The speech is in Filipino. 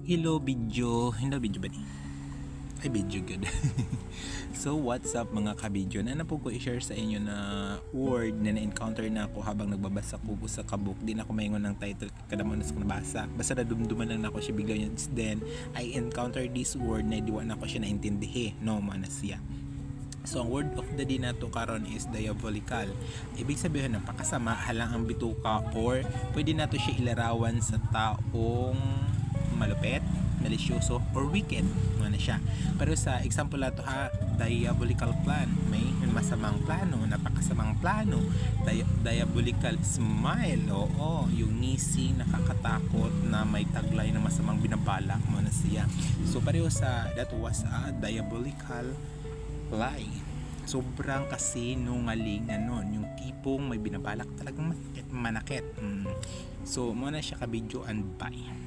Hello video ba ni? Ay video good. So what's up mga kabidyo, na po ko i-share sa inyo na word na na-encounter na ako habang nagbabasa ko sa kabuk. Di na ako maingon ng title kada mo na sa nabasa, basta nadumduman lang na ako siya bigla yun. Then I encounter this word na diwa na ako siya naintindihi, no man siya. So ang word of the day na to karon is diabolical. Ibig sabihin ng pakasama, halang ang bituka, or pwede na to siya ilarawan sa taong malupet, malisyoso, or wicked. Ano siya. Pero sa example na to ha, diabolical plan, may masamang plano, napakasamang plano. Diabolical smile, oo, yung ngisi nakakatakot na may taglay na masamang binabalak mo na siya. So pareho sa that was a diabolical lie. Sobrang kasinungalingan nun, yung tipong may binabalak talagang manakit. So muna siya ka video and bye.